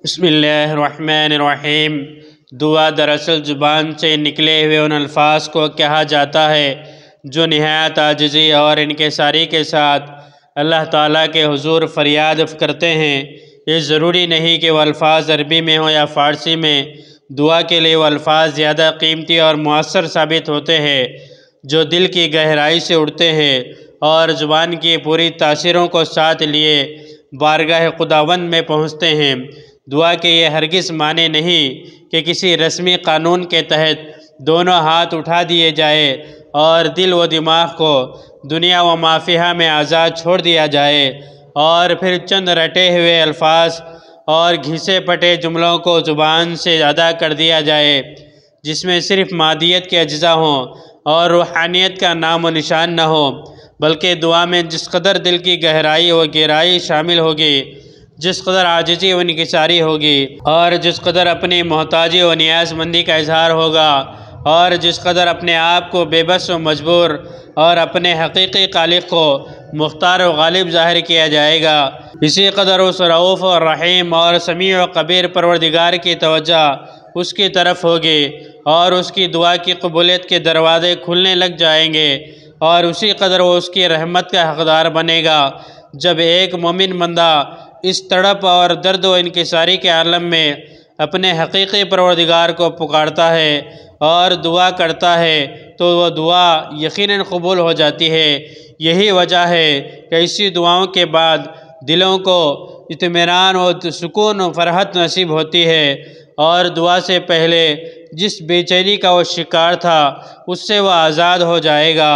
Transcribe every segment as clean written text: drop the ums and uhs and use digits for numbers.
بسم اللہ الرحمن الرحیم۔ دعا دراصل زبان سے نکلے ہوئے ان الفاظ کو کہا جاتا ہے جو نہایت عاجزی اور انکساری کے ساتھ اللہ تعالیٰ کے حضور فریاد کرتے ہیں۔ یہ ضروری نہیں کہ وہ الفاظ عربی میں ہوں یا فارسی میں، دعا کے لیے وہ الفاظ زیادہ قیمتی اور مؤثر ثابت ہوتے ہیں جو دل کی گہرائی سے اڑتے ہیں اور زبان کی پوری تاثیروں کو ساتھ لیے بارگاہ خداوند میں پہنچتے ہیں۔ دعا کے یہ ہرگز معنی نہیں کہ کسی رسمی قانون کے تحت دونوں ہاتھ اٹھا دیے جائے اور دل و دماغ کو دنیا و ما فیہا میں آزاد چھوڑ دیا جائے اور پھر چند رٹے ہوئے الفاظ اور گھسے پٹے جملوں کو زبان سے ادا کر دیا جائے جس میں صرف مادیت کے اجزاء ہوں اور روحانیت کا نام و نشان نہ ہو، بلکہ دعا میں جس قدر دل کی گہرائی و گہرائی شامل ہوگی، جس قدر عاجزی و انکساری ہوگی اور جس قدر اپنی محتاجی و نیاز مندی کا اظہار ہوگا اور جس قدر اپنے آپ کو بے بس و مجبور اور اپنے حقیقی خالق کو مختار و غالب ظاہر کیا جائے گا، اسی قدر اس رؤوف و رحیم اور سمیع و خبیر پروردگار کی توجہ اس کی طرف ہوگی اور اس کی دعا کی قبولیت کے دروازے کھلنے لگ جائیں گے، اور اسی قدر وہ اس کی رحمت کا حقدار بنے گا۔ جب ایک مومن بندہ اس تڑپ اور درد و انکساری کے عالم میں اپنے حقیقی پروردگار کو پکارتا ہے اور دعا کرتا ہے تو وہ دعا یقیناً قبول ہو جاتی ہے۔ یہی وجہ ہے کہ ایسی دعاؤں کے بعد دلوں کو اطمینان و سکون و فرحت نصیب ہوتی ہے اور دعا سے پہلے جس بے چینی کا وہ شکار تھا اس سے وہ آزاد ہو جائے گا۔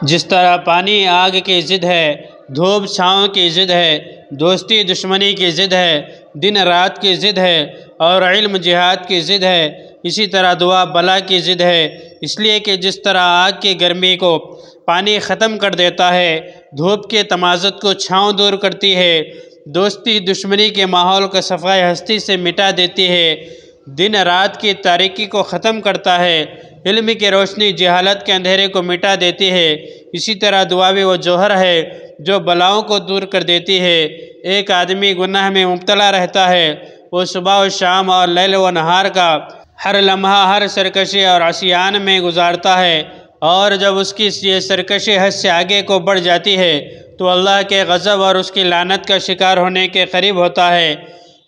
جس طرح پانی آگ کی ضد ہے، دھوپ چھاؤں کی ضد ہے، دوستی دشمنی کی ضد ہے، دن رات کی ضد ہے اور علم جہاد کی ضد ہے، اسی طرح دعا بلا کی ضد ہے۔ اس لیے کہ جس طرح آگ کی گرمی کو پانی ختم کر دیتا ہے، دھوپ کے تمازت کو چھاؤں دور کرتی ہے، دوستی دشمنی کے ماحول کو صفائے ہستی سے مٹا دیتی ہے، دن رات کی تاریکی کو ختم کرتا ہے، علم کی روشنی جہالت کے اندھیرے کو مٹا دیتی ہے، اسی طرح دعا بھی وہ جوہر ہے جو بلاؤں کو دور کر دیتی ہے۔ ایک آدمی گناہ میں مبتلا رہتا ہے، وہ صبح و شام اور لیل و نہار کا ہر لمحہ ہر سرکشی اور عصیان میں گزارتا ہے، اور جب اس کی یہ سرکشی حد سے آگے کو بڑھ جاتی ہے تو اللہ کے غضب اور اس کی لعنت کا شکار ہونے کے قریب ہوتا ہے۔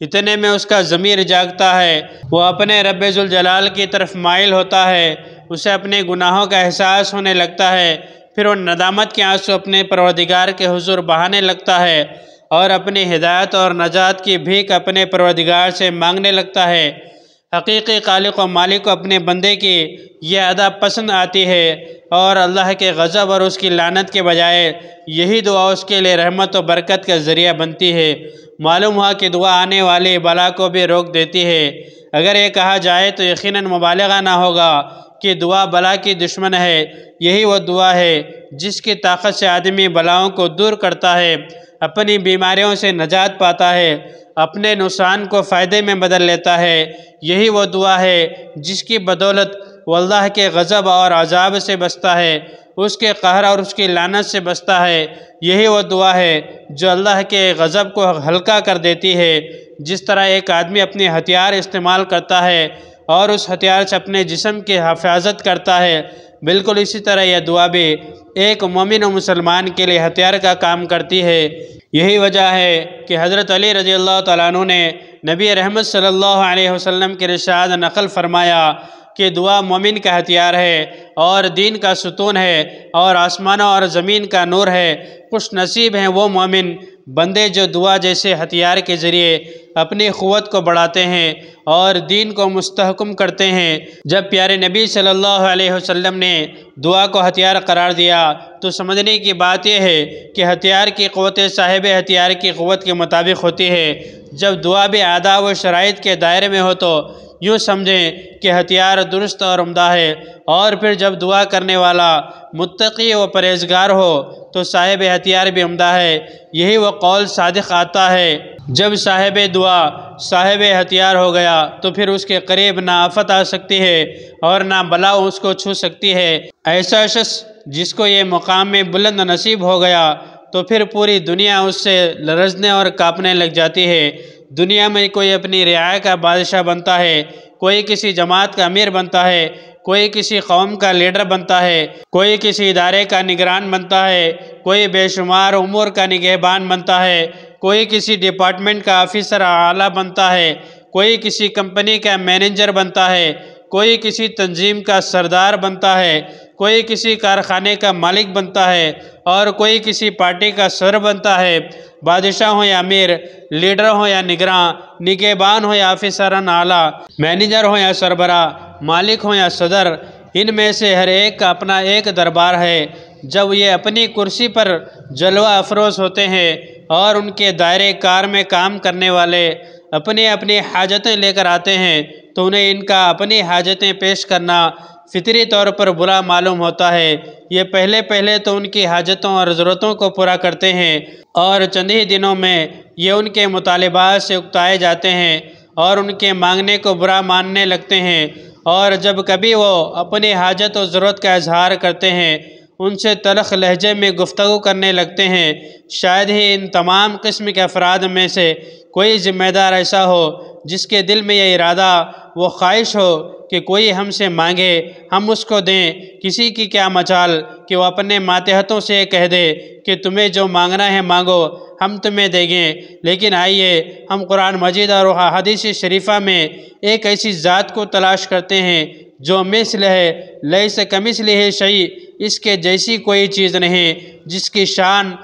اتنے میں اس کا ضمیر جاگتا ہے، وہ اپنے رب ذوالجلال کی طرف مائل ہوتا ہے، اسے اپنے گناہوں کا احساس ہونے لگتا ہے، پھر وہ ندامت کے آنسو اپنے پروردگار کے حضور بہانے لگتا ہے اور اپنی ہدایت اور نجات کی بھیک اپنے پروردگار سے مانگنے لگتا ہے۔ حقیقی خالق و مالک کو اپنے بندے کی یہ ادا پسند آتی ہے اور اللہ کے غضب اور اس کی لعنت کے بجائے یہی دعا اس کے لیے رحمت و برکت کا ذریعہ بنتی ہے۔ معلوم ہوا کہ دعا آنے والی بلا کو بھی روک دیتی ہے۔ اگر یہ کہا جائے تو یقیناً مبالغہ نہ ہوگا کہ دعا بلا کی دشمن ہے۔ یہی وہ دعا ہے جس کی طاقت سے آدمی بلاؤں کو دور کرتا ہے، اپنی بیماریوں سے نجات پاتا ہے، اپنے نقصان کو فائدے میں بدل لیتا ہے۔ یہی وہ دعا ہے جس کی بدولت وہ اللہ کے غضب اور عذاب سے بچتا ہے، اس کے قہر اور اس کی لعنت سے بچتا ہے۔ یہی وہ دعا ہے جو اللہ کے غضب کو ہلکا کر دیتی ہے۔ جس طرح ایک آدمی اپنے ہتھیار استعمال کرتا ہے اور اس ہتھیار سے اپنے جسم کی حفاظت کرتا ہے، بالکل اسی طرح یہ دعا بھی ایک مومن و مسلمان کے لیے ہتھیار کا کام کرتی ہے۔ یہی وجہ ہے کہ حضرت علی رضی اللہ تعالیٰ عنہ نے نبی رحمت صلی اللہ علیہ وسلم کے ارشاد نقل فرمایا کہ دعا مومن کا ہتھیار ہے اور دین کا ستون ہے اور آسمانوں اور زمین کا نور ہے۔ خوش نصیب ہیں وہ مومن بندے جو دعا جیسے ہتھیار کے ذریعے اپنی قوت کو بڑھاتے ہیں اور دین کو مستحکم کرتے ہیں۔ جب پیارے نبی صلی اللہ علیہ وسلم نے دعا کو ہتھیار قرار دیا تو سمجھنے کی بات یہ ہے کہ ہتھیار کی قوت صاحب ہتھیار کی قوت کے مطابق ہوتی ہے۔ جب دعا بھی آداب و شرائط کے دائرے میں ہو تو یوں سمجھیں کہ ہتھیار درست اور عمدہ ہے، اور پھر جب دعا کرنے والا متقی و پرہیزگار ہو تو صاحب ہتھیار بھی عمدہ ہے۔ یہی وہ قول صادق آتا ہے، جب صاحب دعا صاحب ہتھیار ہو گیا تو پھر اس کے قریب نہ آفت آ سکتی ہے اور نہ بلا اس کو چھو سکتی ہے۔ ایسا شخص جس کو یہ مقام میں بلند نصیب ہو گیا تو پھر پوری دنیا اس سے لرزنے اور کانپنے لگ جاتی ہے۔ دنیا میں کوئی اپنی رعایا کا بادشاہ بنتا ہے، کوئی کسی جماعت کا امیر بنتا ہے، کوئی کسی قوم کا لیڈر بنتا ہے، کوئی کسی ادارے کا نگران بنتا ہے، کوئی بے شمار امور کا نگہبان بنتا ہے، کوئی کسی ڈپارٹمنٹ کا آفیسر اعلیٰ بنتا ہے، کوئی کسی کمپنی کا مینیجر بنتا ہے، کوئی کسی تنظیم کا سردار بنتا ہے، کوئی کسی کارخانے کا مالک بنتا ہے، اور کوئی کسی پارٹی کا صدر بنتا ہے۔ بادشاہ ہوں یا امیر، لیڈر ہوں یا نگراں، نگہبان ہوں یا آفیسران اعلیٰ، مینیجر ہوں یا سربراہ، مالک ہوں یا صدر، ان میں سے ہر ایک کا اپنا ایک دربار ہے۔ جب یہ اپنی کرسی پر جلوہ افروز ہوتے ہیں اور ان کے دائرے کار میں کام کرنے والے اپنی اپنی حاجتیں لے کر آتے ہیں تو انہیں ان کا اپنی حاجتیں پیش کرنا فطری طور پر برا معلوم ہوتا ہے۔ یہ پہلے تو ان کی حاجتوں اور ضرورتوں کو پورا کرتے ہیں اور چند ہی دنوں میں یہ ان کے مطالبات سے اکتائے جاتے ہیں اور ان کے مانگنے کو برا ماننے لگتے ہیں، اور جب کبھی وہ اپنی حاجت و ضرورت کا اظہار کرتے ہیں ان سے تلخ لہجے میں گفتگو کرنے لگتے ہیں۔ شاید ہی ان تمام قسم کے افراد میں سے کوئی ذمہ دار ایسا ہو جس کے دل میں یہ ارادہ وہ خواہش ہو کہ کوئی ہم سے مانگے ہم اس کو دیں۔ کسی کی کیا مجال کہ وہ اپنے ماتحتوں سے یہ کہہ دے کہ تمہیں جو مانگنا ہے مانگو، ہم تمہیں دیں گے۔ لیکن آئیے ہم قرآن مجید اور حدیث شریفہ میں ایک ایسی ذات کو تلاش کرتے ہیں جو مثل ہے، لیس کمثلہ شیء، اس کے جیسی کوئی چیز نہیں، جس کی شان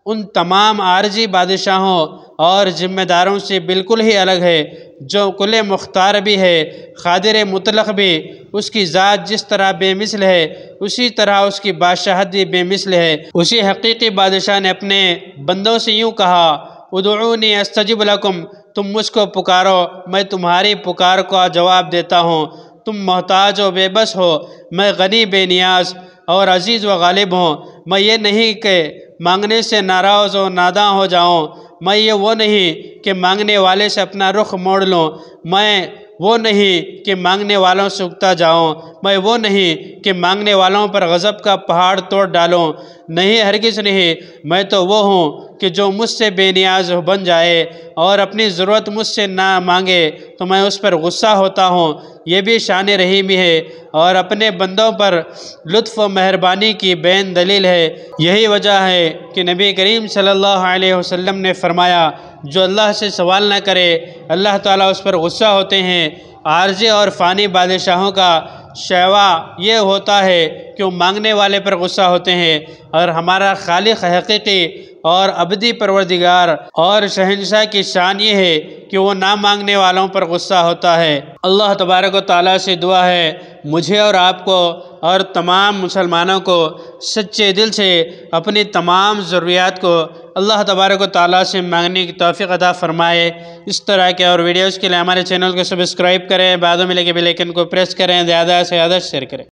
ان تمام عارضی بادشاہوں اور ذمہ داروں سے بالکل ہی الگ ہے، جو کل مختار بھی ہے، قادر مطلق بھی۔ اس کی ذات جس طرح بے مثل ہے اسی طرح اس کی بادشاہت بھی بے مثل ہے۔ اسی حقیقی بادشاہ نے اپنے بندوں سے یوں کہا، ادعونی استجب لکم، تم مجھ کو پکارو میں تمہاری پکار کا جواب دیتا ہوں۔ تم محتاج و بے بس ہو، میں غنی بے نیاز اور عزیز و غالب ہوں۔ میں یہ نہیں کہ مانگنے سے ناراض و ناداں ہو جاؤں، میں یہ وہ نہیں کہ مانگنے والے سے اپنا رخ موڑ لوں، میں وہ نہیں کہ مانگنے والوں سے اکتا جاؤں، میں وہ نہیں کہ مانگنے والوں پر غضب کا پہاڑ توڑ ڈالوں، نہیں ہرگز نہیں۔ میں تو وہ ہوں کہ جو مجھ سے بے نیاز بن جائے اور اپنی ضرورت مجھ سے نہ مانگے تو میں اس پر غصہ ہوتا ہوں۔ یہ بھی شان رحیمی ہے اور اپنے بندوں پر لطف و مہربانی کی بین دلیل ہے۔ یہی وجہ ہے کہ نبی کریم صلی اللہ علیہ وسلم نے فرمایا، جو اللہ سے سوال نہ کرے اللہ تعالیٰ اس پر غصہ ہوتے ہیں۔ عارضی اور فانی بادشاہوں کا شیوا یہ ہوتا ہے کہ وہ مانگنے والے پر غصہ ہوتے ہیں، اور ہمارا خالق حقیقی اور ابدی پروردگار اور شہنشاہ کی شان یہ ہے کہ وہ نہ مانگنے والوں پر غصہ ہوتا ہے۔ اللہ تبارک و تعالیٰ سے دعا ہے مجھے اور آپ کو اور تمام مسلمانوں کو سچے دل سے اپنی تمام ضروریات کو اللہ تبارک و تعالیٰ سے مانگنے کی توفیق عطا فرمائے۔ اس طرح کے اور ویڈیوز کے لیے ہمارے چینل کو سبسکرائب کریں، بعدوں میں لگے بیل آئیکن کو پریس کریں، زیادہ سے زیادہ شیئر کریں۔